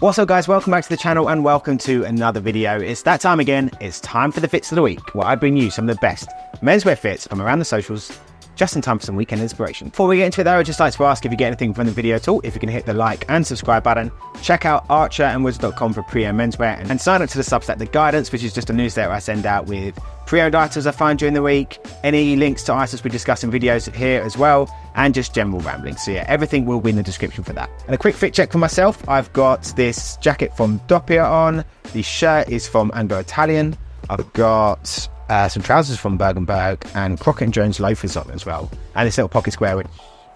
What's up guys, welcome back to the channel and welcome to another video. It's that time again, it's time for the fits of the week, where I bring you some of the best menswear fits from around the socials, just in time for some weekend inspiration. Before we get into it though, I'd just like to ask if you get anything from the video at all, if you can hit the like and subscribe button, check out archerandwizard.com for pre-owned menswear, and sign up to the Substack The Guidance, which is just a newsletter I send out with pre-owned items I find during the week, any links to items we discuss in videos here as well, and just general rambling. So yeah, everything will be in the description for that. And a quick fit check for myself, I've got this jacket from Doppia on, the shirt is from Anglo-Italian, I've got some trousers from Berg & Berg, and Crockett & Jones loafers on as well, and this little pocket square which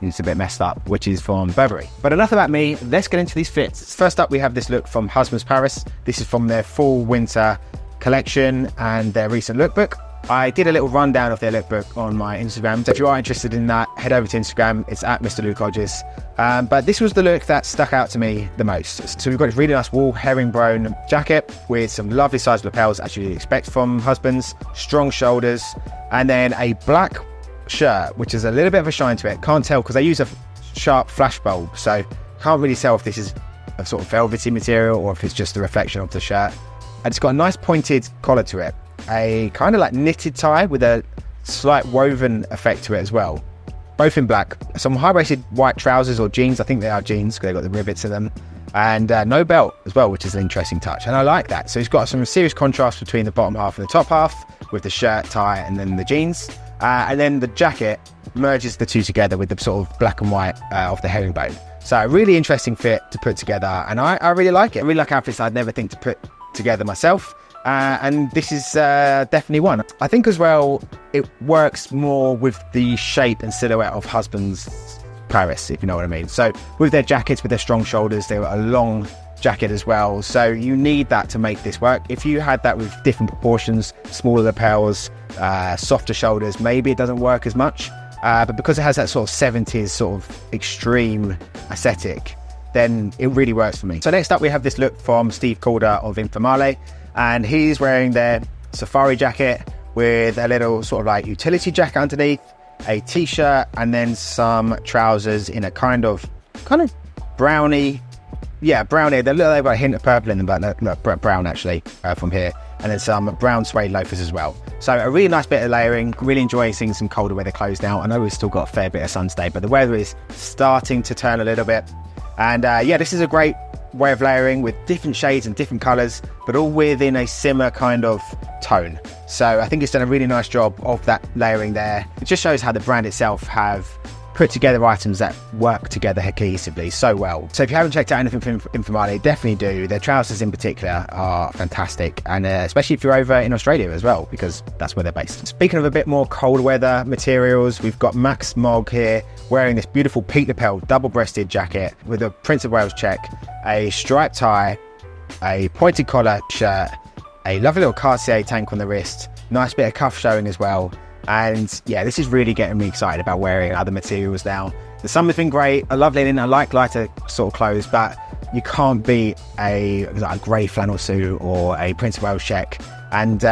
is a bit messed up, which is from Burberry. But enough about me, let's get into these fits. First up we have this look from Husbands Paris. This is from their fall winter collection and their recent lookbook. I did a little rundown of their lookbook on my Instagram, so if you are interested in that, head over to Instagram, it's at Mr. Luke Hodges. But this was the look that stuck out to me the most. So we've got this really nice wool herringbone jacket with some lovely sized lapels, as you'd expect from Husbands, strong shoulders, and then a black shirt, which is a little bit of a shine to it. Can't tell because they use a sharp flash bulb, so can't really tell if this is a sort of velvety material or if it's just a reflection of the shirt. And it's got a nice pointed collar to it, a kind of like knitted tie with a slight woven effect to it as well, both in black. Some high-waisted white trousers or jeans, I think they are jeans because they've got the rivets in them, and no belt as well, which is an interesting touch, and I like that. So it's got some serious contrast between the bottom half and the top half with the shirt, tie, and then the jeans, and then the jacket merges the two together with the sort of black and white of the herringbone. So a really interesting fit to put together, and I really like it. I really like outfits I'd never think to put together myself, and this is definitely one. I think as well it works more with the shape and silhouette of Husbands Paris, if you know what I mean. So with their jackets, with their strong shoulders, they're a long jacket as well, so you need that to make this work. If you had that with different proportions, smaller lapels, softer shoulders, maybe it doesn't work as much, but because it has that sort of 70s sort of extreme aesthetic, then it really works for me. So next up we have this look from Steve Calder of Informale, and he's wearing their safari jacket with a little sort of like utility jacket underneath, a t-shirt, and then some trousers in a kind of brownie, brownie. They've got a hint of purple in them, but look, brown actually from here, and then some brown suede loafers as well. So a really nice bit of layering. Really enjoying seeing some colder weather clothes now. I know we've still got a fair bit of sun today, but the weather is starting to turn a little bit. And yeah, this is a great way of layering with different shades and different colours, but all within a similar kind of tone. So I think it's done a really nice job of that layering there. It just shows how the brand itself have put together items that work together cohesively so well. So if you haven't checked out anything from Informale, definitely do. Their trousers in particular are fantastic, and especially if you're over in Australia as well, because that's where they're based. Speaking of a bit more cold weather materials, we've got Max Mogg here wearing this beautiful peak lapel double-breasted jacket with a Prince of Wales check, a striped tie, a pointed collar shirt, a lovely little Cartier tank on the wrist, nice bit of cuff showing as well. And yeah, this is really getting me excited about wearing other materials now. The summer's been great. I love linen. I like lighter sort of clothes, but you can't beat a grey flannel suit or a Prince of Wales check. And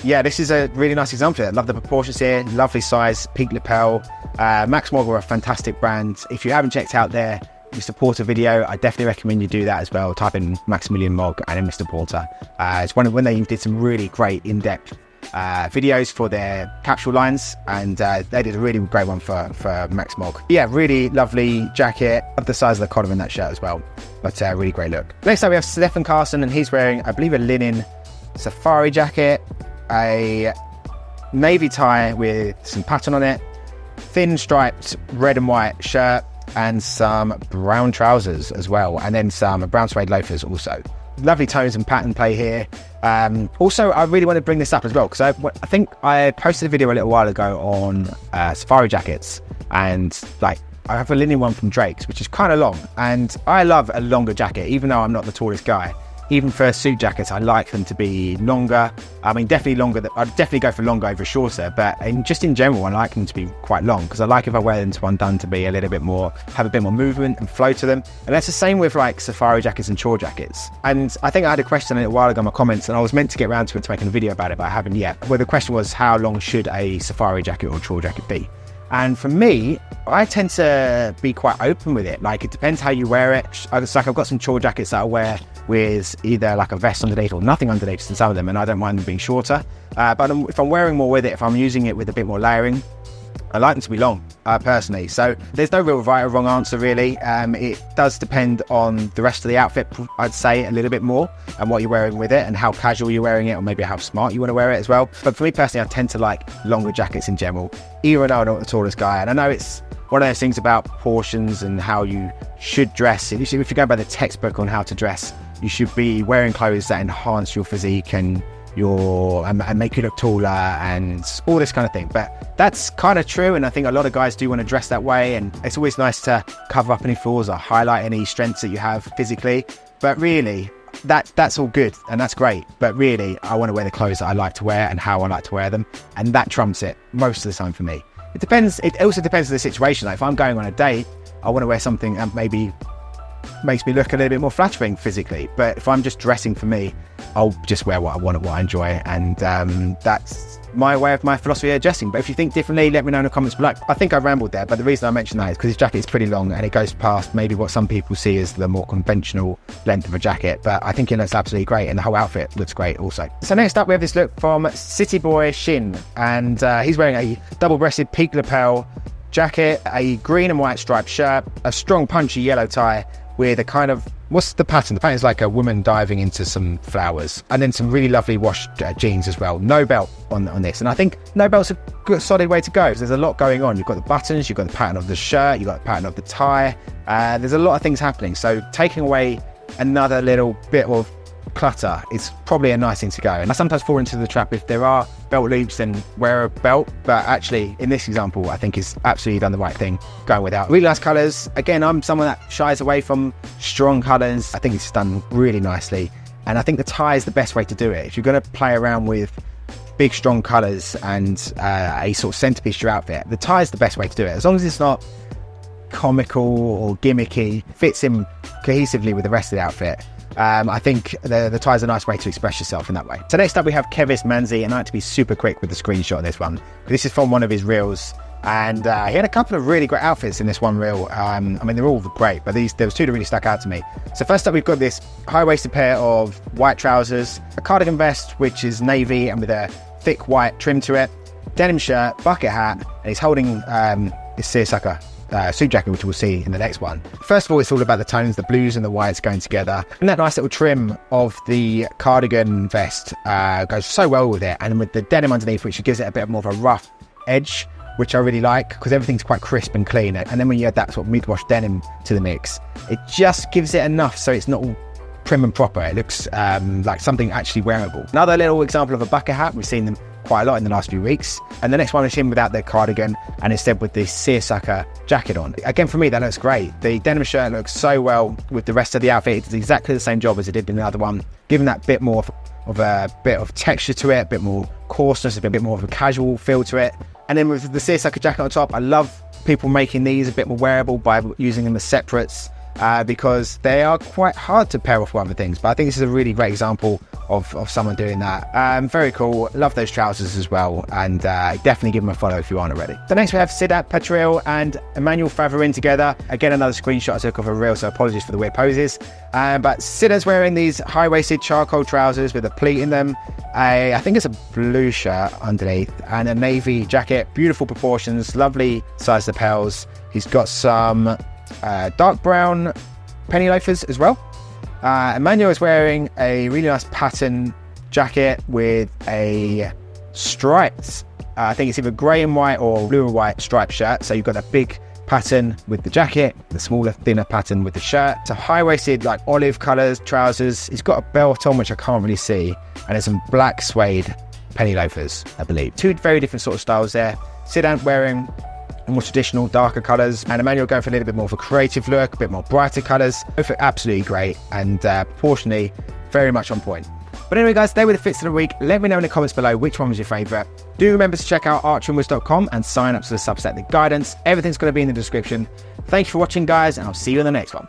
yeah, this is a really nice example. I love the proportions here. Lovely size, peak lapel. Max Mogg are a fantastic brand. If you haven't checked out their Mr. Porter video, I definitely recommend you do that as well. Type in Maximillian Mogg and then Mr. Porter. It's one of when they did some really great in-depth videos for their capsule lines, and they did a really great one for Max Mogg. Yeah, really lovely jacket. Love the size of the collar in that shirt as well, but really great look. Next up we have Stefan Carson, and he's wearing, I believe, a linen safari jacket, a navy tie with some pattern on it, thin striped red and white shirt, and some brown trousers as well, and then some brown suede loafers also. Lovely tones and pattern play here. Also, I really want to bring this up as well because I think I posted a video a little while ago on safari jackets, and like I have a linen one from Drake's which is kind of long, and I love a longer jacket even though I'm not the tallest guy. Even for suit jackets, I like them to be longer. I mean, definitely longer. I'd definitely go for longer over shorter, but just in general, I like them to be quite long because I like if I wear them to undone to be a little bit more, have a bit more movement and flow to them. And that's the same with like safari jackets and chore jackets. And I think I had a question a little while ago in my comments, and I was meant to get around to making a video about it, but I haven't yet. Where the question was, how long should a safari jacket or chore jacket be? And for me, I tend to be quite open with it. Like, it depends how you wear it. It's like I've got some chore jackets that I wear with either like a vest underneath or nothing underneath in some of them, and I don't mind them being shorter. But if I'm wearing more with it, if I'm using it with a bit more layering, I like them to be long, personally. So there's no real right or wrong answer, really. It does depend on the rest of the outfit, I'd say, a little bit more, and what you're wearing with it and how casual you're wearing it, or maybe how smart you want to wear it as well. But for me personally, I tend to like longer jackets in general, even though I'm not the tallest guy. And I know it's one of those things about proportions and how you should dress. If you go by the textbook on how to dress, you should be wearing clothes that enhance your physique and make you look taller and all this kind of thing. But that's kind of true, and I think a lot of guys do want to dress that way, and it's always nice to cover up any flaws or highlight any strengths that you have physically. But really, that's all good and that's great, but really I want to wear the clothes that I like to wear and how I like to wear them, and that trumps it most of the time for me. It also depends on the situation. Like, if I'm going on a date, I want to wear something that maybe makes me look a little bit more flattering physically. But if I'm just dressing for me, I'll just wear what I want and what I enjoy, and that's my way of my philosophy of dressing. But if you think differently, let me know in the comments below. I think I rambled there, but the reason I mentioned that is because his jacket is pretty long and it goes past maybe what some people see as the more conventional length of a jacket, but I think it looks absolutely great, and the whole outfit looks great also. So next up we have this look from City Boy Shin, and he's wearing a double-breasted peak lapel jacket, a green and white striped shirt, a strong punchy yellow tie with a kind of, what's the pattern? The pattern is like a woman diving into some flowers, and then some really lovely washed jeans as well. No belt on this, and I think no belt's a good solid way to go. There's a lot going on. You've got the buttons, you've got the pattern of the shirt, you've got the pattern of the tie. There's a lot of things happening, so taking away another little bit of clutter is probably a nice thing to go. And I sometimes fall into the trap, if there are belt loops, then wear a belt, but actually in this example I think is absolutely done the right thing going without. Really nice colours. Again, I'm someone that shies away from strong colours. I think it's done really nicely, and I think the tie is the best way to do it. If you're going to play around with big strong colours and a sort of centerpiece to your outfit, the tie is the best way to do it, as long as it's not comical or gimmicky, fits in cohesively with the rest of the outfit. I think the tie is a nice way to express yourself in that way. So next up we have Kevis Manzi, and I like to be super quick with the screenshot of this one. This is from one of his reels, and he had a couple of really great outfits in this one reel. I mean, they're all great, but there was two that really stuck out to me. So first up we've got this high-waisted pair of white trousers, a cardigan vest which is navy and with a thick white trim to it, denim shirt, bucket hat, and he's holding his seersucker suit jacket, which we'll see in the next one. First of all, it's all about the tones, the blues and the whites going together, and that nice little trim of the cardigan vest goes so well with it, and with the denim underneath, which gives it a bit more of a rough edge, which I really like, because everything's quite crisp and clean. And then when you add that sort of mid-wash denim to the mix, it just gives it enough so it's not all prim and proper. It looks like something actually wearable. Another little example of a bucket hat, we've seen them quite a lot in the last few weeks, and the next one is him without the cardigan and instead with the seersucker jacket on. Again, for me, that looks great. The denim shirt looks so well with the rest of the outfit. It's exactly the same job as it did in the other one, giving that bit more of a bit of texture to it, a bit more coarseness, a bit more of a casual feel to it. And then with the seersucker jacket on top, I love people making these a bit more wearable by using them as separates, because they are quite hard to pair off with other things. But I think this is a really great example of someone doing that. Very cool. Love those trousers as well, and definitely give them a follow if you aren't already. So next we have Sidat Patril and Emmanuel Favorin together. Again, another screenshot I took of a reel, so apologies for the weird poses. But Sidat's wearing these high-waisted charcoal trousers with a pleat in them, I think it's a blue shirt underneath, and a navy jacket. Beautiful proportions, lovely size lapels. He's got some dark brown penny loafers as well. Emmanuel is wearing a really nice pattern jacket with a striped, I think it's either grey and white or blue and white striped shirt. So you've got a big pattern with the jacket, the smaller, thinner pattern with the shirt. It's a high-waisted, like olive colours trousers. He's got a belt on, which I can't really see, and there's some black suede penny loafers, I believe. Two very different sort of styles there. Sidat wearing more traditional, darker colours, and Emmanuel going for a little bit more of a creative look, a bit more brighter colours. Both are absolutely great, and proportionally very much on point. But anyway guys, they were the fits of the week. Let me know in the comments below which one was your favourite. Do remember to check out archeryandwiz.com and sign up to the Substack The Guidance. Everything's going to be in the description. Thank you for watching guys, and I'll see you in the next one.